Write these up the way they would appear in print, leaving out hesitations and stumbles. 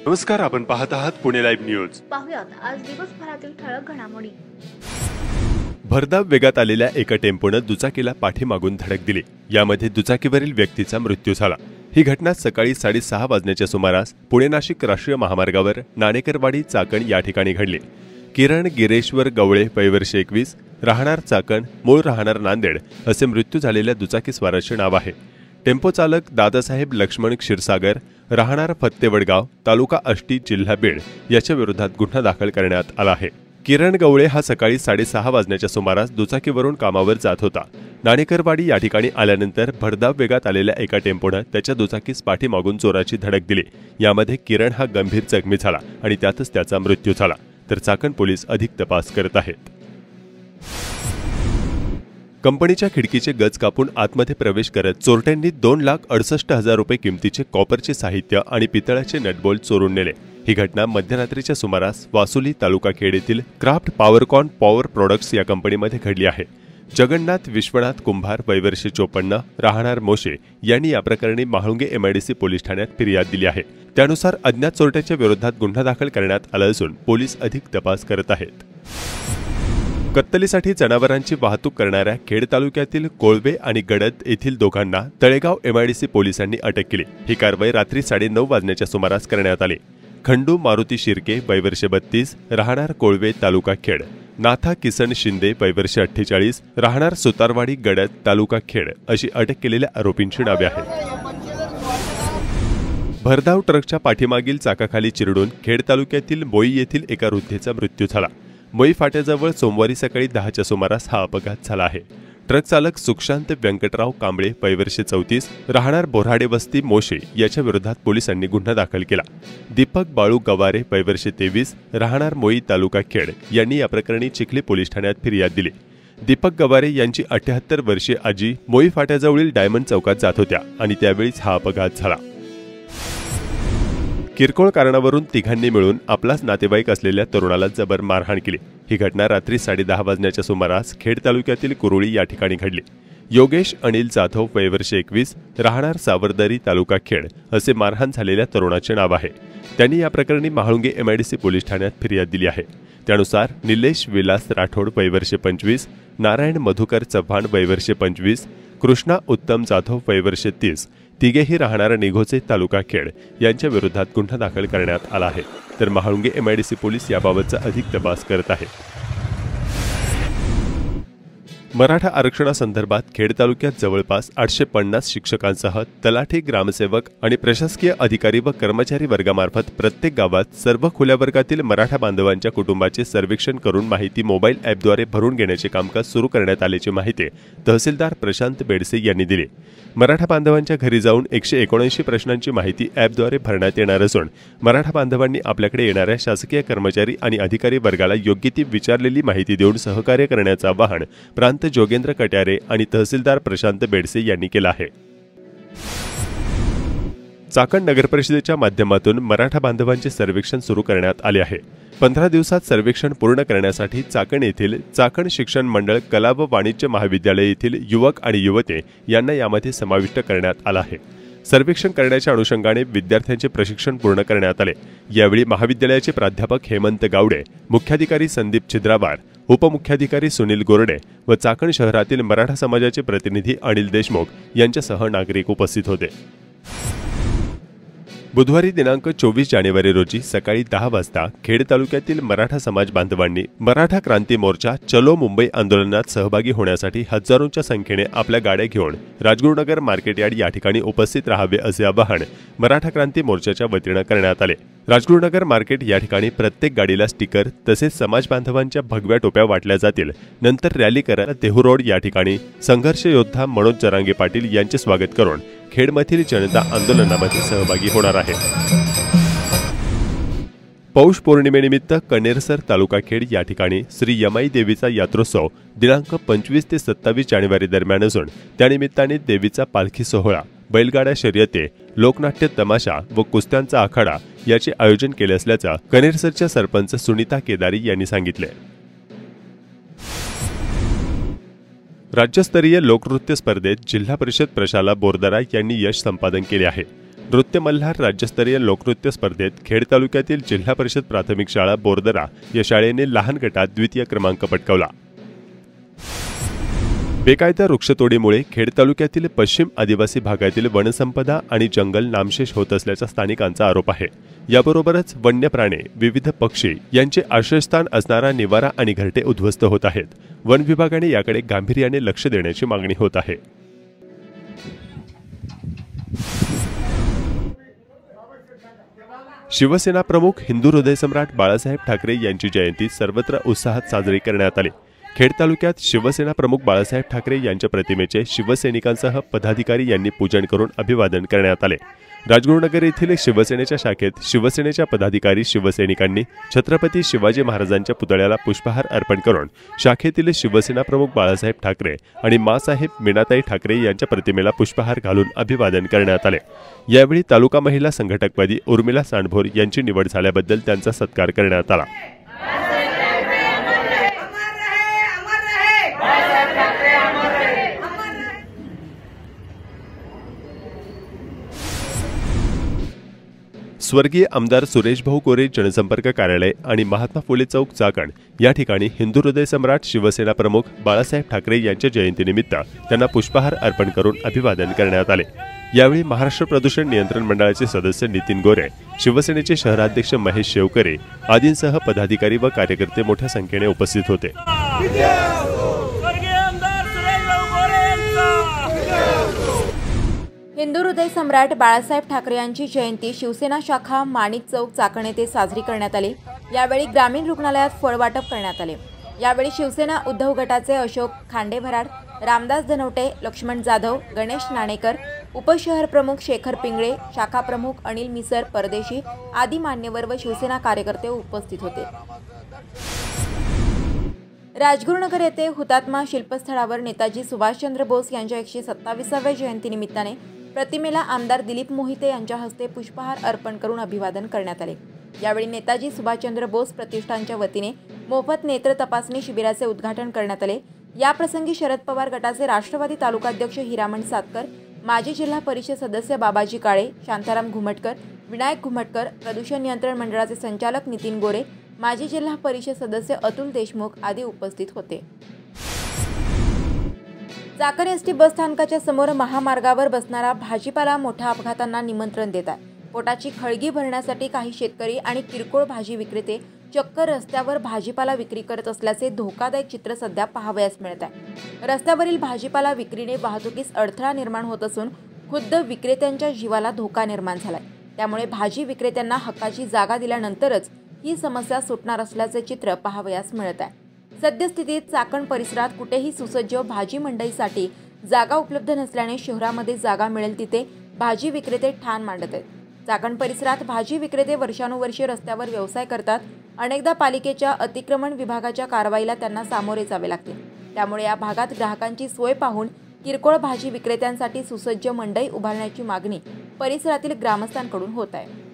नमस्कार, आपण पाहत आहात पुणे लाईव्ह न्यूज। पाहुयात आज दिवसभरातील ठळक घडामोडी। भरधाव वेगात आलेल्या एका टेम्पोनं दुचाकीला पाठीमागून धडक दिली। यामध्ये दुचाकीवरील व्यक्तीचा मृत्यू झाला। ही घटना सकाळी 6:30 वाजण्याच्या सुमारास पुणे नाशिक राष्ट्रीय महामार्गावर नाणेकरवाडी चाकण या ठिकाणी घडली। किरण गिरेश्वर गवळे वय वर्ष 21, राहणार चाकण, मूळ राहणार नांदेड असे मृत्यू झालेल्या दुचाकीस्वाराचे नाव आहे। टेम्पो चालक दादासाहेब लक्ष्मण क्षीरसागर, राहणार फत्तेवडगाव, तालुका आष्टी, जिल्हा बीड याच्या विरोधात गुन्हा दाखल करण्यात आला आहे। किरण गवळे हा सकाळी 6:30 वाजण्याच्या सुमारास दुचाकीवरून कामावर जात होता। नाणेकरवाडी या ठिकाणी आल्यानंतर भरधाव वेगात आलेल्या एका टेम्पोनं त्याच्या दुचाकीस पाठीमागून जोराची धडक दिली। यामध्ये किरण हा गंभीर जखमी झाला आणि त्यातच त्याचा मृत्यू झाला। तर चाकण पोलीस अधिक तपास करत आहेत। कंपनीच्या खिडकीचे गज कापून आतमध्ये प्रवेश करत चोरट्यांनी 2,68,000 रुपये किमतीचे कॉपरचे साहित्य आणि पितळाचे नटबोल्ट चोरून नेले। ही घटना मध्यरात्रीच्या सुमारास वासुली तालुका खेड येथील क्राफ्ट पॉवरकॉन पॉवर प्रोडक्ट्स या कंपनीमध्ये घडली आहे। जगन्नाथ विश्वनाथ कुंभार वय वर्ष 54, राहणार मोशे यांनी या प्रकरणी म्हाळुंगे MIDC पोलीस ठाण्यात फिर्याद दिली आहे। त्यानुसार अज्ञात चोरट्याच्या विरोधात गुन्हा दाखल करण्यात आला असून पोलीस अधिक तपास करत आहेत। कत्तलीसाठी जनावरांची वाहतूक करणाऱ्या खेड तालुक्यातील कोळवे आणि गडद येथील दोघांना तळेगाव MIDC पोलिसांनी अटक केली। ही कारवाई रात्री 9:30 वाजण्याच्या सुमारास करण्यात आली। खंडू मारुती शिर्के वय वर्ष 32, राहणार कोळवे, तालुका खेड, नाथा किसन शिंदे वय वर्ष 48, राहणार सुतारवाडी, गडद, तालुका खेड अशी अटक केलेल्या आरोपींची नावे आहेत। भरधाव ट्रकच्या पाठीमागील चाकाखाली चिरडून खेड तालुक्यातील मोई येथील एका वृद्धेचा मृत्यू झाला। मोई फाट्याजवळ सोमवारी सकाळी 10च्या सुमारास हा अपघात झाला आहे। ट्रक चालक सुशांत व्यंकटराव कांबळे वय वर्ष 34, राहणार बोराडे वस्ती, मोशे याच्या विरोधात पोलिसांनी गुन्हा दाखल केला। दीपक बाळू गवारे वय वर्ष 23, राहणार मोई, तालुका खेड यांनी या प्रकरणी चिखली पोलीस ठाण्यात फिर्याद दिली। दीपक गवारे यांची 78 वर्षीय आजी मोई फाट्याजवळील डायमंड चौकात जात होत्या आणि त्यावेळीच हा अपघात झाला। किरकोळ कारणावरून तिघांनी मिळून आपलाच नातेवाईक असलेल्या तरुणाला जबर मारहाण केली। ही घटना रात्री 10:30 वाजण्याच्या सुमारास खेड तालुक्यातील कुरुळी या ठिकाणी घडली। योगेश अनिल जाधव वय वर्ष 21, राहणार सावरदरी, तालुका खेड असे मारहाण झालेल्या तरुणाचे नाव आहे। त्यांनी या प्रकरणी म्हाळुंगे MIDC पोलीस ठाण्यात फिर्याद दिली आहे। त्यानुसार निलेश विलास राठोड वय वर्ष 25, नारायण मधुकर चव्हाण वय वर्ष 25, कृष्णा उत्तम जाधव वय वर्ष 30 तिघेही राहणारा निघोचे, तालुका खेड यांच्या विरोधात गुन्हा दाखल करण्यात आला आहे। तर म्हाळुंगे MIDC पोलीस याबाबतचा अधिक तपास करत आहेत। मराठा आरक्षणासंदर्भात खेड तालुक्यात जवळपास 850 शिक्षकांसह तलाठी, ग्रामसेवक आणि प्रशासकीय अधिकारी व कर्मचारी वर्गामार्फत प्रत्येक गावात सर्व खुल्या वर्गातील मराठा बांधवांच्या कुटुंबाचे सर्वेक्षण करून माहिती मोबाईल ॲपद्वारे भरून घेण्याचे कामकाज सुरू करण्यात आल्याची माहिती तहसीलदार प्रशांत बेडसे यांनी दिली। मराठा बांधवांच्या घरी जाऊन 179 प्रश्नांची माहिती ॲपद्वारे भरण्यात येणार असून मराठा बांधवांनी आपल्याकडे येणाऱ्या शासकीय कर्मचारी आणि अधिकारी वर्गाला योग्य ती विचारलेली माहिती देऊन सहकार्य करण्याचं आवाहन प्रांत जोगेंद्र कट्यारे आणि तहसीलदार प्रशांत बेडसे यांनी केलं आहे। चाकण नगरपरिषदेच्या माध्यमातून मराठा बांधवांचे सर्वेक्षण सुरू करण्यात आले आहे। 15 दिवसात सर्वेक्षण पूर्ण करण्यासाठी चाकण येथील चाकण शिक्षण मंडळ, कला व वाणिज्य महाविद्यालय येथील युवक आणि युवती यांना यामध्ये समाविष्ट करण्यात आला आहे। सर्वेक्षण करण्याच्या अनुषंगाने विद्यार्थ्यांचे प्रशिक्षण पूर्ण करण्यात आले। यावेळी महाविद्यालयाचे प्राध्यापक हेमंत गावडे, मुख्याधिकारी संदीप छिद्रावार, उपमुख्याधिकारी सुनील गोरडे व चाकण शहरातील मराठा समाजाचे प्रतिनिधी अनिल देशमुख यांच्यासह नागरिक उपस्थित होते। बुधवारी दिनांक 24 जानेवारी रोजी सकाळी 10 वाजता खेड तालुक्यातील मराठा समाज बांधवांनी मराठा क्रांती मोर्चा चलो मुंबई आंदोलनात सहभागी होण्यासाठी हजारोंच्या संख्येने आपल्या गाड्या घेऊन राजगुरुनगर मार्केट यार्ड या ठिकाणी उपस्थित राहावे असे आवाहन मराठा क्रांती मोर्चाच्या वतीने करण्यात आले। राजगुरुनगर मार्केट या ठिकाणी प्रत्येक गाडीला स्टिकर तसेच समाज बांधवांच्या भगव्या टोप्या वाटल्या जातील। नंतर रॅली करायला देहू रोड या ठिकाणी संघर्ष योद्धा मनोज जरांगे पाटील यांचे स्वागत करून खेडमधील जनता आंदोलनामध्ये सहभागी होणार आहे। पौष पौर्णिमेनिमित्त कनेरसर, तालुका खेड या ठिकाणी श्री यमाई देवीचा यात्रोत्सव दिनांक 25 ते 27 जानेवारी दरम्यान असून त्यानिमित्ताने देवीचा पालखी सोहळा, बैलगाड्या शर्यती, लोकनाट्य, तमाशा व कुस्त्यांचा आखाडा याचे आयोजन केले असल्याचं कनेरसरच्या सरपंच सुनीता केदारी यांनी सांगितले। राज्यस्तरीय लोकनृत्य स्पर्धेत जिल्हा परिषद प्रशाला बोरदरा यांनी यश संपादन केले आहे। नृत्य मल्हार राज्यस्तरीय लोकनृत्य स्पर्धेत खेड तालुक्यातील जिल्हा परिषद प्राथमिक शाळा बोरदरा या शाळेने लहान गटात द्वितीय क्रमांक पटकावला। बेकायदा वृक्षतोडीमुळे खेड तालुक्यातील पश्चिम आदिवासी भागातील वनसंपदा आणि जंगल नामशेष होत असल्याचा स्थानिकांचा आरोप आहे। याबरोबरच वन्य प्राणी, विविध पक्षी यांचे आश्रयस्थान असणारा निवारा आणि घरटे उद्ध्वस्त होत आहेत। वन विभागाने याकडे गांभीर्याने लक्ष देण्याची मागणी होत आहे। शिवसेना प्रमुख हिंदू हृदयसम्राट बाळासाहेब ठाकरे यांची जयंती सर्वत्र उत्साहात साजरी करण्यात आली। खेड तालुक्यात शिवसेना प्रमुख बाळासाहेब ठाकरे यांच्या प्रतिमेचे शिवसैनिकांसह पदाधिकारी यांनी पूजन करून अभिवादन करण्यात आले। राजगुरुनगर येथील शिवसेनेच्या शाखेत शिवसेनेच्या पदाधिकारी शिवसैनिकांनी छत्रपती शिवाजी महाराजांच्या पुतळ्याला पुष्पहार अर्पण करून शाखेतील शिवसेना प्रमुख बाळासाहेब ठाकरे आणि मासाहेब मीनाताई ठाकरे यांच्या प्रतिमेला पुष्पहार घालून अभिवादन करण्यात आले। यावेळी तालुका महिला संघटकपदी उर्मिला सांडभोर यांची निवड झाल्याबद्दल त्यांचा सत्कार करण्यात आला। स्वर्गीय आमदार सुरेश भाऊ कोरे जनसंपर्क कार्यालय आणि महात्मा फुले चौक चाकण या ठिकाणी हिंदू हृदय सम्राट शिवसेना प्रमुख बाळासाहेब ठाकरे यांच्या जयंतीनिमित्त त्यांना पुष्पहार अर्पण करून अभिवादन करण्यात आले। यावेळी महाराष्ट्र प्रदूषण नियंत्रण मंडळाचे सदस्य नितीन गोरे, शिवसेनेचे शहराध्यक्ष महेश शेवकरे आदींसह पदाधिकारी व कार्यकर्ते मोठ्या संख्येने उपस्थित होते। हिंदू हृदय सम्राट बाळासाहेब ठाकरे यांची जयंती शिवसेना शाखा माणिक चौक चाकण येथे साजरी करण्यात आली। यावेळी ग्रामीण रुग्णालयात फळ वाटप करण्यात आले। यावेळी शिवसेना उद्धव गटाचे अशोक खांडेभराड, रामदास धनवटे, लक्ष्मण जाधव, गणेश नाणेकर, उपशहर प्रमुख शेखर पिंगळे, शाखा प्रमुख अनिल मिसर परदेशी आदी मान्यवर व शिवसेना कार्यकर्ते उपस्थित होते। राजगुरुनगर येथे हुतात्मा शिल्पस्थळावर नेताजी सुभाषचंद्र बोस यांच्या 127व्या जयंतीनिमित्ताने प्रतिमेला आमदार दिलीप मोहिते यांच्या हस्ते पुष्पहार अर्पण करून अभिवादन करण्यात आले। यावेळी नेताजी सुभाषचंद्र बोस प्रतिष्ठानच्या वतीने मोफत नेत्र तपासणी शिबिराचे उद्घाटन करण्यात आले। या प्रसंगी शरद पवार गटाचे राष्ट्रवादी तालुकाध्यक्ष हिरामण सातकर, माजी जिल्हा परिषद सदस्य बाबाजी काळे, शांताराम घुमटकर, विनायक घुमटकर, प्रदूषण नियंत्रण मंडळाचे संचालक नितीन गोरे, माजी जिल्हा परिषद सदस्य अतुल देशमुख आदी उपस्थित होते। चाकण एसटी बस स्थानकाच्या समोर महामार्गावर बसणारा भाजीपाला मोठ्या अपघातांना निमंत्रण देत आहे। पोटाची खळगी भरण्यासाठी काही शेतकरी आणि किरकोळ भाजी विक्रेते चक्क रस्त्यावर भाजीपाला विक्री करत असल्याचे धोकादायक चित्र सध्या पाहावयास मिळत आहे। रस्त्यावरील भाजीपाला विक्रीने वाहतुकीस अडथळा निर्माण होत असून खुद्द विक्रेत्यांच्या जीवाला धोका निर्माण झालाय। त्यामुळे भाजी विक्रेत्यांना हक्काची जागा दिल्यानंतरच ही समस्या सुटणार असल्याचे चित्र पाहावयास मिळत आहे। सद्यस्थितीत चाकण परिसरात कुठेही सुसज्ज भाजी मंडईसाठी जागा उपलब्ध नसल्याने शहरामध्ये जागा मिळेल तिथे भाजी विक्रेते ठाण मांडत आहेत। चाकण परिसरात भाजी विक्रेते वर्षानुवर्षे रस्त्यावर व्यवसाय करतात। अनेकदा पालिकेच्या अतिक्रमण विभागाच्या कारवाईला त्यांना सामोरे जावे लागते। त्यामुळे या भागात ग्राहकांची सोय पाहून किरकोळ भाजी विक्रेत्यांसाठी सुसज्ज मंडई उभारण्याची मागणी परिसरातील ग्रामस्थांकडून होत आहे।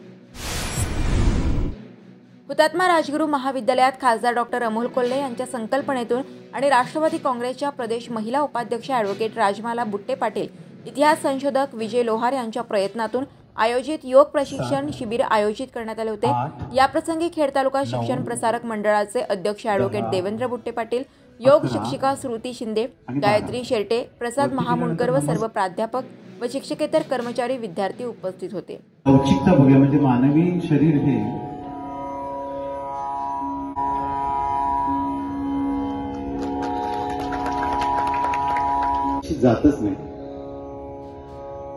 हुतात्मा राजगुरू महाविद्यालयात खासदार डॉक्टर अमोल कोल्हे यांच्या संकल्पनेतून आणि राष्ट्रवादी काँग्रेसच्या प्रदेश महिला उपाध्यक्ष ॲडव्होकेट राजमाला बुट्टे पाटील, इतिहास संशोधक विजय लोहार यांच्या प्रयत्नातून आयोजित योग प्रशिक्षण शिबिर आयोजित करण्यात आले होते। याप्रसंगी खेड तालुका शिक्षण प्रसारक मंडळाचे अध्यक्ष ॲडव्होकेट देवेंद्र बुट्टे पाटील, योग शिक्षिका श्रुती शिंदे, गायत्री शेरटे, प्रसाद महामुंडकर व सर्व प्राध्यापक व शिक्षकेतर कर्मचारी विद्यार्थी उपस्थित होते। औचित्य बघूया म्हणजे मानवी शरीर हे जातच नाही,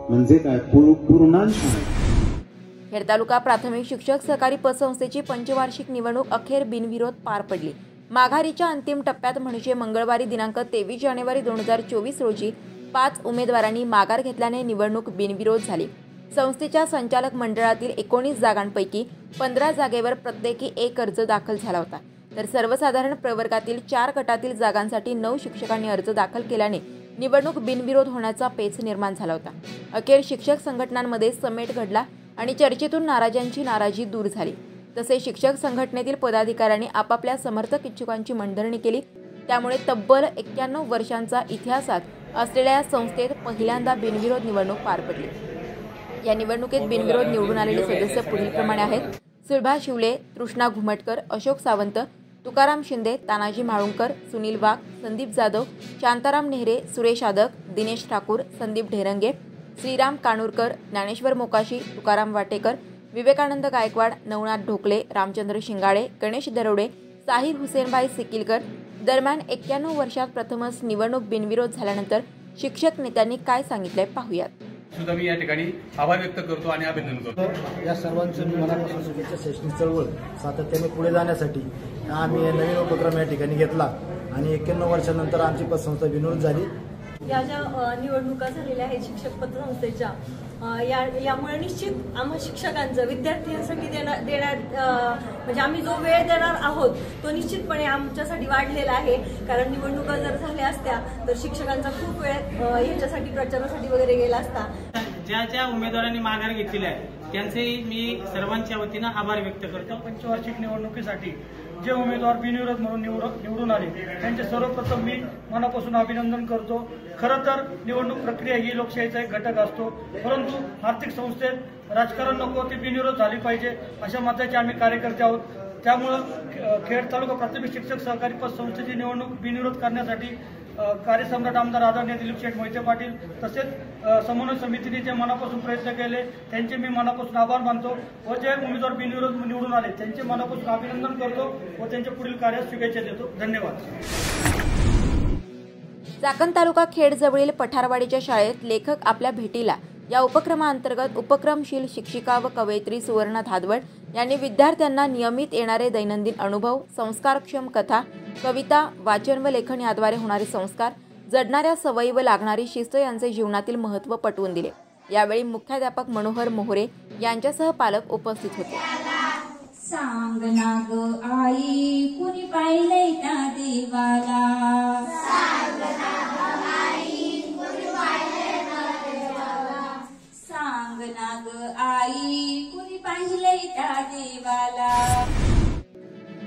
म्हणजे काय पूर्णांश नाही। खेड तालुका प्राथमिक शिक्षक सहकारी पतसंस्थेची पंचवार्षिक निवडणूक अखेर बिनविरोध पार पडली। माघारीच्या अंतिम टप्प्यात म्हणजे मंगळवारी दिनांक 23 जानेवारी 2024 रोजी 5 उमेदवारांनी माघार घेतल्याने निवडणूक बिनविरोध झाली। संस्थेच्या संचालक मंडळातील 19 जागांपैकी 15 जागेवर प्रत्येकी 1 अर्ज दाखल झाला होता, तर सर्वसाधारण प्रवर्गातील 4 गटातील जागांसाठी 9 शिक्षकांनी अर्ज दाखल केल्याने निवडणूक बिनविरोध होण्याचा पेच निर्माण झाला होता। अखेर शिक्षक संघटनांमध्ये समेट घडला आणि चर्चेतून नाराजांची नाराजी दूर झाली। तसेच शिक्षक संघटनेतील पदाधिकाऱ्यांनी आपापल्या समर्थक इच्छुकांची मनधरणी केली। त्यामुळे तब्बल 91 वर्षांचा इतिहासात असलेल्या या संस्थेत पहिल्यांदा बिनविरोध निवडणूक पार पडली। या निवडणुकीत बिनविरोध निवडून आलेले सदस्य पुढीलप्रमाणे आहेत: सुलभा शिवले, तृष्णा घुमटकर, अशोक सावंत, तुकाराम शिंदे, तानाजी म्हाळुंकर, सुनील वाघ, संदीप जाधव, शांताराम नेहरे, सुरेश आदक, दिनेश ठाकूर, संदीप ढेरंगे, श्रीराम कानूरकर, ज्ञानेश्वर मोकाशी, तुकाराम वाटेकर, विवेकानंद गायकवाड, नवनाथ ढोकले, रामचंद्र शिंगाडे, गणेश दरोडे, साहिर हुसेनभाई सिकिलकर। दरम्यान 91 वर्षात प्रथमच निवडणूक बिनविरोध झाल्यानंतर शिक्षक नेत्यांनी काय सांगितले पाहूयात। सुद्धा मी या ठिकाणी आभार व्यक्त करतो आणि अभिनंदन करतो। या सर्वांचं मी मनापासून शुभेच्छा। शैक्षणिक चळवळ सातत्याने पुढे जाण्यासाठी आम्ही नवीन उपक्रम या ठिकाणी घेतला आणि 91 वर्षानंतर आमची पतसंस्था बिनविरोध झाली। या ज्या निवडणुका झालेल्या आहेत शिक्षक पतसंस्थेच्या, यामुळे निश्चित आम्हा शिक्षकांचं विद्यार्थ्यांसाठी म्हणजे आम्ही जो वेळ देणार आहोत तो निश्चितपणे आमच्यासाठी वाढलेला आहे। कारण निवडणुका जर झाल्या असत्या तर शिक्षकांचा खूप वेळ ह्याच्यासाठी प्रचारासाठी वगैरे गेला असता। ज्या उमेदवारांनी माघार घेतलेली आहे त्यांचे मी सर्वांच्या वतीनं आभार व्यक्त करतो। पंचवार्षिक निवडणुकीसाठी जे उमेदवार बिनविरोध म्हणून निवडून आले त्यांचे सर्वप्रथम मी मनापासून अभिनंदन करतो। खरं तर निवडणूक प्रक्रिया ही लोकशाहीचा एक घटक असतो, परंतु आर्थिक संस्थेत राजकारण नको, ती बिनविरोध झाली पाहिजे अशा मताचे आम्ही कार्यकर्ते आहोत। त्यामुळं खेड तालुका प्राथमिक शिक्षक सहकारी पतसंस्थेची निवडणूक बिनविरोध करण्यासाठी कार्यसम्राट आमदार आदरणीय दिलीप शेठ मोहिते पाटील तसेच समन्वय समितीने जे मनापासून प्रयत्न केले त्यांचे मी मनापासून आभार मानतो व जे उमेदवार बिनविरोध निवडून आले त्यांचे मनापासून अभिनंदन करतो व त्यांच्या पुढील कार्यास शुभेच्छा देतो। धन्यवाद। चाकण तालुका खेडजवळील पठारवाडीच्या शाळेत लेखक आपल्या भेटीला या उपक्रमाअंतर्गत उपक्रमशील शिक्षिका व कवयित्री सुवर्णा धादवड यांनी विद्यार्थ्यांना नियमित येणारे दैनंदिन अनुभव, संस्कारक्षम कथा, कविता, वाचन व लेखन याद्वारे होणारे संस्कार, जडणाऱ्या सवयी व लागणारी शिस्त यांचे जीवनातील महत्त्व पटवून दिले। यावेळी मुख्याध्यापक मनोहर मोहरे यांच्यासह पालक उपस्थित होते। सांग ना ग आई कुणी पाहिलंय त्या देवाला, सांग ना ग आई कुणी पाहिलंय त्या देवाला, सांग ना ग आई कुणी पाहिलंय त्या देवाला।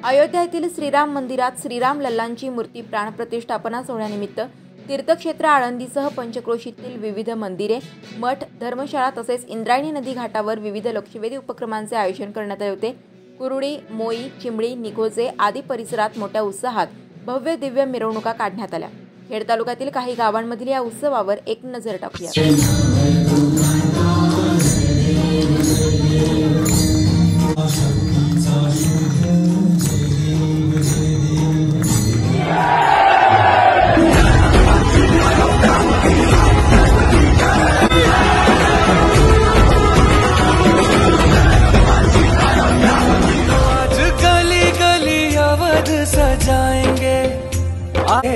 अयोध्या येथील श्रीराम मंदिरात श्रीराम लल्लांची मूर्ती प्राणप्रतिष्ठापना सोहळ्यानिमित्त तीर्थक्षेत्र आळंदीसह पंचक्रोशीतील विविध मंदिरे, मठ, धर्मशाळा तसेच इंद्रायणी नदी घाटावर विविध लक्षवेधी उपक्रमांचे आयोजन करण्यात आले होते। कुरुडी, मोई, चिंबळी, निघोजे आदी परिसरात मोठ्या उत्साहात भव्य दिव्य मिरवणुका काढण्यात आल्या। खेड तालुक्यातील काही गावांमधील या उत्सवावर एक नजर टाकूया। सजाएंगे हाथ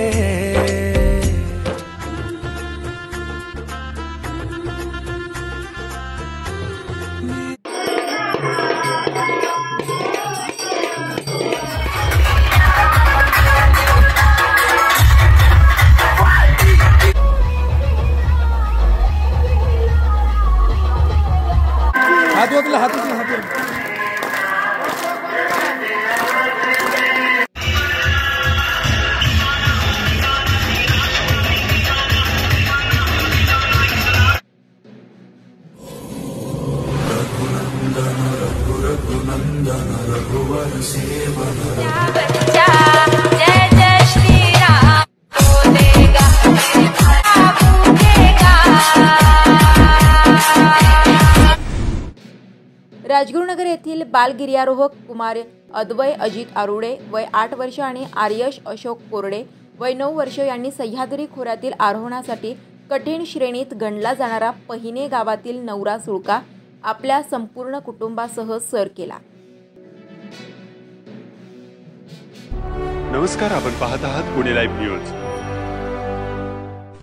राजगुरुनगर येथील बालगिर्यारोहक कुमार अद्वय अजित आरुडे वय 8 वर्ष आणि आर्यश अशोक कोरडे वय 9 वर्ष यांनी सह्याद्री खोऱ्यातील आरोहणासाठी कठीण श्रेणीत गणला जाणारा पहिने गावातील नवरा सुळका आपल्या संपूर्ण कुटुंबासह सर केला। नमस्कार, आपण पाहत आहात पुणे लाईव्ह न्यूज।